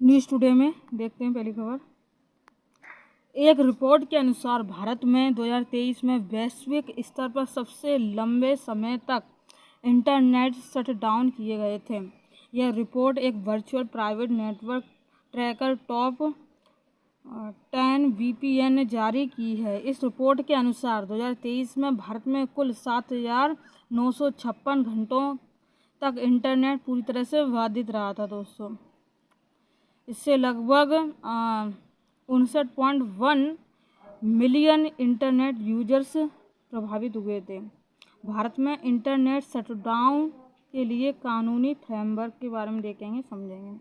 News today में देखते हैं पहली खबर। एक रिपोर्ट के अनुसार भारत में 2023 में वैश्विक स्तर पर सबसे लंबे समय तक इंटरनेट शटडाउन किए गए थे। यह रिपोर्ट एक virtual private network tracker top 10 VPN ने जारी की है। इस रिपोर्ट के अनुसार 2023 में भारत में कुल 7,956 घंटों तक इंटरनेट पूरी तरह से बाधित रहा था दोस्तों। इससे लगभग 59.1 मिलियन इंटरनेट यूजर्स प्रभावित हुए थे। भारत में इंटरनेट शटडाउन के लिए कानूनी फ्रेमवर्क के बारे में देखेंगे, समझेंगे।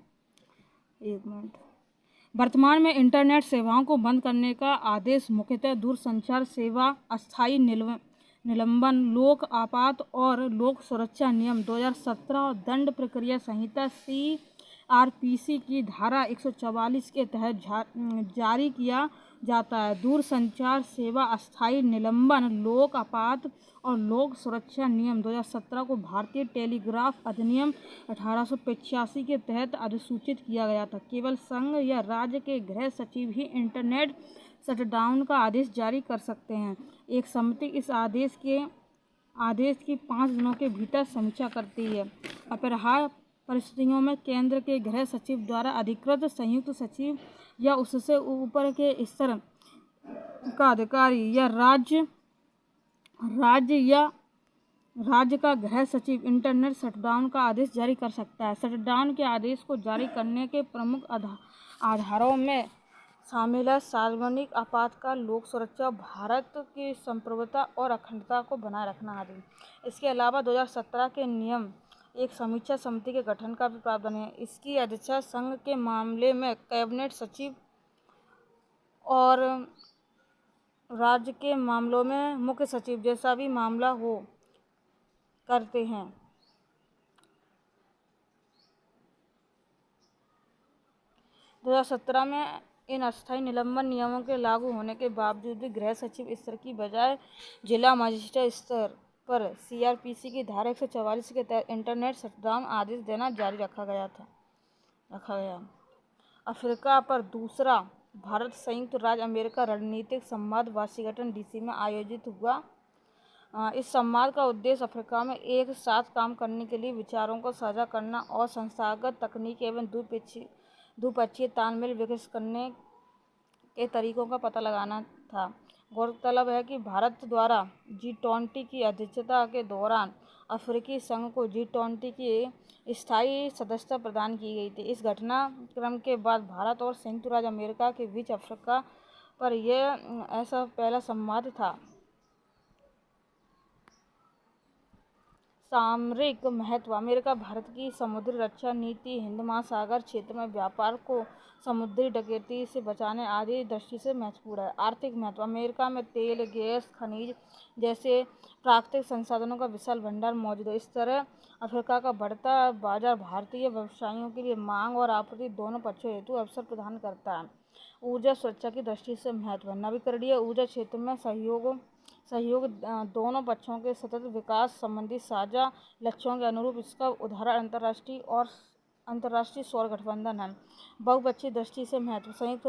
एक मिनट। वर्तमान में इंटरनेट सेवाओं को बंद करने का आदेश मुख्यतः दूरसंचार सेवा अस्थायी निलंबन, लोक आपात और लोक सुरक्षा नियम 2017 दंड प्रक्रिया संहिता CRPC की धारा 144 के तहत जारी किया जाता है। दूरसंचार सेवा अस्थायी निलंबन, लोक आपात और लोक सुरक्षा नियम 2017 को भारतीय टेलीग्राफ अधिनियम 1885 के तहत अधिसूचित किया गया था। केवल संघ या राज्य के गृह सचिव ही इंटरनेट शटडाउन का आदेश जारी कर सकते हैं। एक समिति इस आदेश की 5 दिनों के भीतर समीक्षा करती है। अपराह्य परिस्थितियों में केंद्र के गृह सचिव द्वारा अधिकृत संयुक्त सचिव या उससे ऊपर के स्तर का अधिकारी या राज्य का गृह सचिव इंटरनेट शटडाउन का आदेश जारी कर सकता है। शटडाउन के आदेश को जारी करने के प्रमुख आधारों में शामिल है सार्वजनिक आपातकाल, लोक सुरक्षा, भारत की संप्रभुता और अखंडता को बनाए रखना आदि। इसके अलावा 2017 के नियम एक समीक्षा समिति के गठन का भी प्रावधान है। इसकी अध्यक्षता संघ के मामले में कैबिनेट सचिव और राज्य के मामलों में मुख्य सचिव जैसा भी मामला हो करते हैं। 2017 में इन अस्थायी निलंबन नियमों के लागू होने के बावजूद भी गृह सचिव स्तर की बजाय जिला मजिस्ट्रेट स्तर पर CRPC की धारा 144 के तहत इंटरनेट शटडाउन आदेश देना जारी रखा गया। अफ्रीका पर दूसरा भारत संयुक्त राज्य अमेरिका रणनीतिक संवाद वाशिंगटन DC में आयोजित हुआ। इस संवाद का उद्देश्य अफ्रीका में एक साथ काम करने के लिए विचारों को साझा करना और संस्थागत तकनीक एवं द्विपक्षीय तालमेल विकसित करने के तरीकों का पता लगाना था। गौरतलब है कि भारत द्वारा G20 की अध्यक्षता के दौरान अफ्रीकी संघ को G20 की स्थायी सदस्यता प्रदान की गई थी। इस घटनाक्रम के बाद भारत और संयुक्त राज्य अमेरिका के बीच अफ्रीका पर यह ऐसा पहला संवाद था। सामरिक महत्व। अमेरिका भारत की समुद्री रक्षा नीति हिंद महासागर क्षेत्र में व्यापार को समुद्री डकैती से बचाने आदि दृष्टि से महत्वपूर्ण है। आर्थिक महत्व। अमेरिका में तेल, गैस, खनिज जैसे प्राकृतिक संसाधनों का विशाल भंडार मौजूद है। इस तरह अफ्रीका का बढ़ता बाजार भारतीय व्यवसायियों के लिए मांग और आपूर्ति दोनों पक्षों हेतु अवसर प्रदान करता है। ऊर्जा सुरक्षा की दृष्टि से महत्व। नवीकरणीय ऊर्जा क्षेत्र में सहयोग दोनों पक्षों के सतत विकास संबंधी साझा लक्ष्यों के अनुरूप। इसका उदाहरण अंतर्राष्ट्रीय सौर गठबंधन है। बहुपक्षीय दृष्टि से महत्व। संयुक्त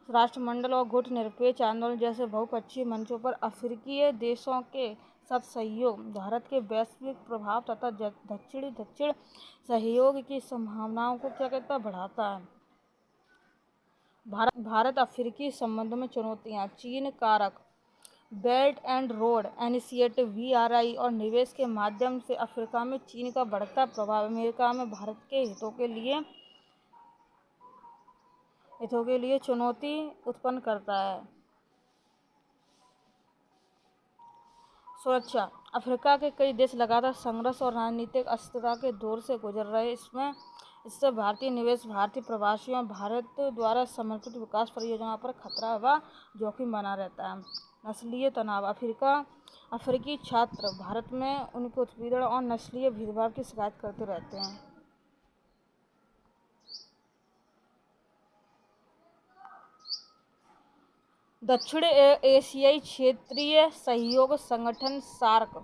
राष्ट्रमंडल और गुट निरपेक्ष आंदोलन जैसे बहुपक्षीय मंचों पर अफ्रीकी देशों के साथ सहयोग भारत के वैश्विक प्रभाव तथा दक्षिण सहयोग की संभावनाओं को बढ़ाता है। भारत अफ्रीकी संबंधों में चुनौतियाँ। चीन कारक, belt and road initiative BRI और निवेश के माध्यम से अफ्रीका में चीन का बढ़ता प्रभाव अमेरिका में भारत के हितों के लिए चुनौती उत्पन्न करता है। सुरक्षा। अफ्रीका के कई देश लगातार संघर्ष और राजनीतिक अस्थिरता के दौर से गुजर रहे। इससे भारतीय निवेश, भारतीय प्रवासियों और भारत द्वारा समर्थित विकास परियोजनाओं पर खतरा व जोखिम बना रहता है। नस्लीय तनाव। अफ्रीकी छात्र भारत में उनके उत्पीड़न और नस्लीय भेदभाव की शिकायत करते रहते हैं। दक्षिण एशियाई क्षेत्रीय सहयोग संगठन SAARC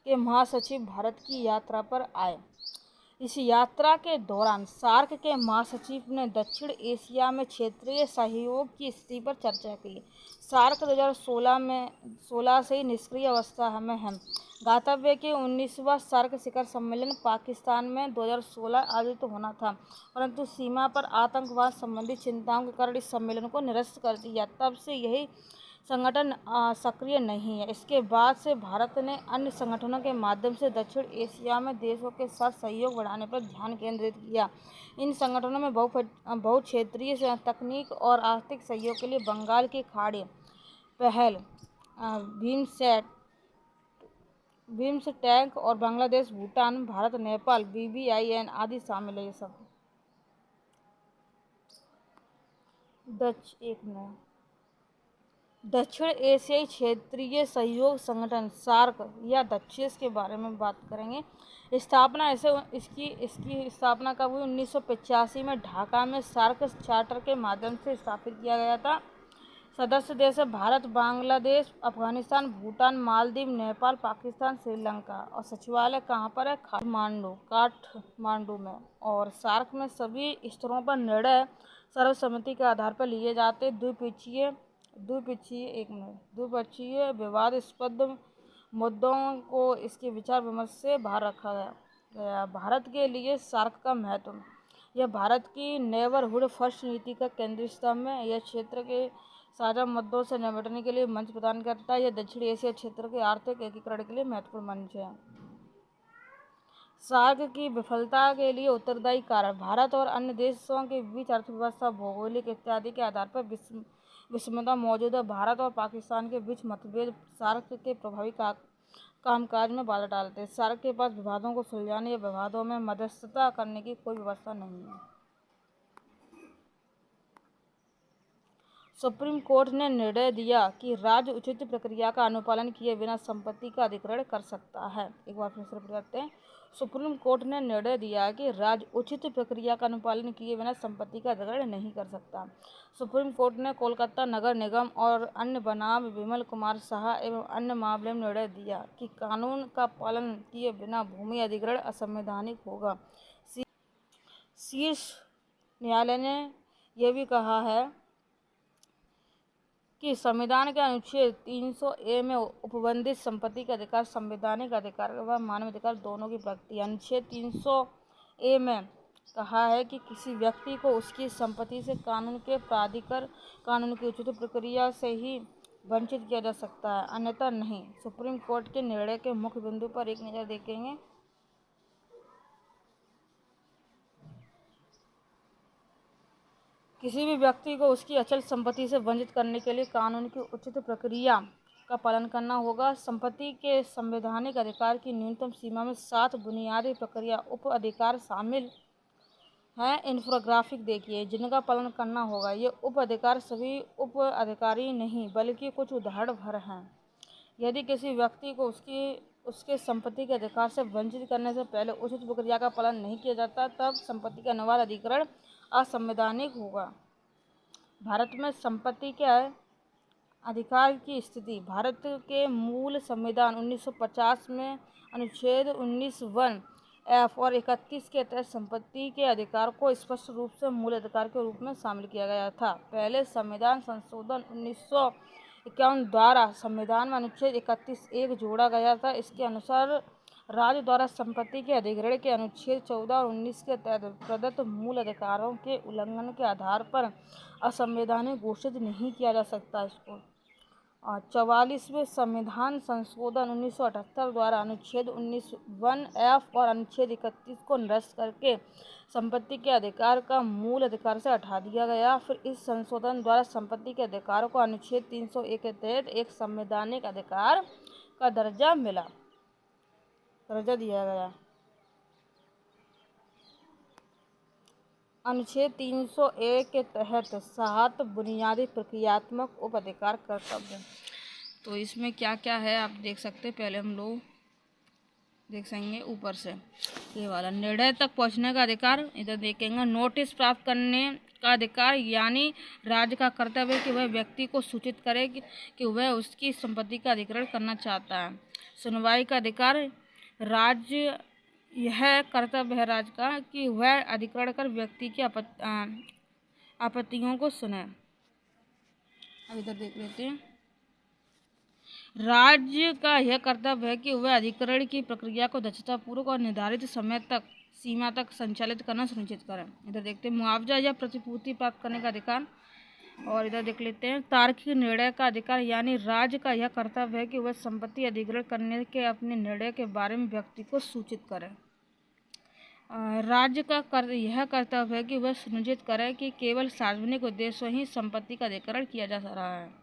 के महासचिव भारत की यात्रा पर आए। इस यात्रा के दौरान सार्क के महासचिव ने दक्षिण एशिया में क्षेत्रीय सहयोग की स्थिति पर चर्चा की। सार्क 2016 से ही निष्क्रिय अवस्था में है। ज्ञातव्य कि 19वां सार्क शिखर सम्मेलन पाकिस्तान में 2016 आयोजित होना था, परंतु सीमा पर आतंकवाद संबंधी चिंताओं के कारण इस सम्मेलन को निरस्त कर दिया। तब से यही संगठन सक्रिय नहीं है। इसके बाद से भारत ने अन्य संगठनों के माध्यम से दक्षिण एशिया में देशों के साथ सहयोग बढ़ाने पर ध्यान केंद्रित किया। इन संगठनों में बहुक्षेत्रीय तकनीक और आर्थिक सहयोग के लिए बंगाल की खाड़ी पहल, बिम्सटेक और बांग्लादेश, भूटान, भारत, नेपाल, BBIN आदि शामिल है। ये सब दक्षिण एशियाई क्षेत्रीय सहयोग संगठन सार्क या दक्षेस के बारे में बात करेंगे। स्थापना इसकी स्थापना कब हुई? 1985 में ढाका में सार्क चार्टर के माध्यम से स्थापित किया गया था। सदस्य देश है भारत, बांग्लादेश, अफगानिस्तान, भूटान, मालदीव, नेपाल, पाकिस्तान, श्रीलंका। और सचिवालय कहाँ पर है? काठमांडू में। और सार्क में सभी स्तरों पर निर्णय सर्वसम्मति के आधार पर लिए जाते। द्विपक्षीय विवादास्पद मुद्दों को इसके विचार विमर्श से बाहर रखा गया। भारत के लिए सार्क का महत्व, यह भारत की नेबरहुड फर्स्ट नीति का केंद्रीय स्तंभ है। यह क्षेत्र के साझा मुद्दों से निपटने के लिए मंच प्रदान करता है। यह दक्षिण एशिया क्षेत्र के आर्थिक एकीकरण के लिए महत्वपूर्ण मंच है। सार्क की विफलता के लिए उत्तरदायी कारण, भारत और अन्य देशों के बीच अर्थव्यवस्था, भौगोलिक इत्यादि के आधार पर विषमता मौजूद है। भारत और पाकिस्तान के बीच मतभेद सार्क के प्रभावी कामकाज में बाधा डालते हैं। सार्क के पास विवादों को सुलझाने या विवादों में मध्यस्थता करने की कोई व्यवस्था नहीं है। सुप्रीम कोर्ट ने निर्णय दिया कि राज्य उचित प्रक्रिया का अनुपालन किए बिना संपत्ति का अधिग्रहण कर सकता है। एक बार फिर से रिपीट करते हैं। सुप्रीम कोर्ट ने निर्णय दिया कि राज्य उचित प्रक्रिया का अनुपालन किए बिना संपत्ति का अधिग्रहण नहीं कर सकता। सुप्रीम कोर्ट ने कोलकाता नगर निगम और अन्य बनाम विमल कुमार साहा एवं अन्य मामले में निर्णय दिया कि कानून का पालन किए बिना भूमि अधिग्रहण असंवैधानिक होगा। शीर्ष न्यायालय ने यह भी कहा है कि संविधान के अनुच्छेद 300A में उपबंधित संपत्ति का अधिकार संवैधानिक अधिकार व मानवाधिकार दोनों की प्रगति। अनुच्छेद 300A में कहा है कि किसी व्यक्ति को उसकी संपत्ति से कानून के प्राधिकार कानून की उचित प्रक्रिया से ही वंचित किया जा सकता है, अन्यथा नहीं। सुप्रीम कोर्ट के निर्णय के मुख्य बिंदु पर एक नज़र देखेंगे। किसी भी व्यक्ति को उसकी अचल संपत्ति से वंचित करने के लिए कानून की उचित प्रक्रिया का पालन करना होगा। संपत्ति के संवैधानिक अधिकार की न्यूनतम सीमा में 7 बुनियादी प्रक्रिया उप अधिकार शामिल हैं। इन्फोग्राफिक देखिए जिनका पालन करना होगा। ये उप अधिकार सभी उप अधिकारी नहीं बल्कि कुछ उदाहरण भर हैं। यदि किसी व्यक्ति को उसके संपत्ति के अधिकार से वंचित करने से पहले उचित प्रक्रिया का पालन नहीं किया जाता, तब संपत्ति का अनिवार्य अधिग्रहण असंवैधानिक होगा। भारत में संपत्ति के अधिकार की स्थिति। भारत के मूल संविधान 1950 में अनुच्छेद 19(1)(f) और 31 के तहत संपत्ति के अधिकार को स्पष्ट रूप से मूल अधिकार के रूप में शामिल किया गया था। पहले संविधान संशोधन 1951 द्वारा संविधान में अनुच्छेद 31(1) जोड़ा गया था। इसके अनुसार राज्य द्वारा संपत्ति के अधिग्रहण के अनुच्छेद 14 और 19 के तहत प्रदत्त मूल अधिकारों के उल्लंघन के आधार पर असंवैधानिक घोषित नहीं किया जा सकता। इसको 44वें संविधान संशोधन 1978 द्वारा अनुच्छेद 19(1)(f) और अनुच्छेद 31 को निरस्त करके संपत्ति के अधिकार का मूल अधिकार से हटा दिया गया। फिर इस संशोधन द्वारा संपत्ति के अधिकार को अनुच्छेद 301 के तहत एक संवैधानिक अधिकार का दर्जा दिया गया। अनुच्छेद 301 के तहत 7 बुनियादी प्रक्रियात्मक उप अधिकार कर्तव्य। तो इसमें क्या क्या है आप देख सकते हैं। पहले हम लोग देख सकेंगे ऊपर से ये वाला निर्णय तक पहुंचने का अधिकार। इधर देखेंगे नोटिस प्राप्त करने का अधिकार, यानी राज्य का कर्तव्य है कि वह व्यक्ति को सूचित करे कि वह उसकी संपत्ति का अधिग्रहण करना चाहता है। सुनवाई का अधिकार, राज्य यह कर्तव्य है राज्य का कि वह अधिग्रहण कर व्यक्ति की आपत्तियों को सुने। अब इधर देख लेते हैं। राज्य का यह कर्तव्य है कि वह अधिग्रहण की प्रक्रिया को दक्षतापूर्वक और निर्धारित समय तक सीमा तक संचालित करना सुनिश्चित करें। इधर देखते हैं मुआवजा या प्रतिपूर्ति प्राप्त करने का अधिकार। और इधर देख लेते हैं तार्किक निर्णय का अधिकार, यानी राज्य का यह कर्तव्य है कि वह संपत्ति अधिग्रहण करने के अपने निर्णय के बारे में व्यक्ति को सूचित करें। राज्य का यह कर्तव्य है कि वह सुनिश्चित करे कि केवल सार्वजनिक उद्देश्यों ही संपत्ति का अधिग्रहण किया जा रहा है।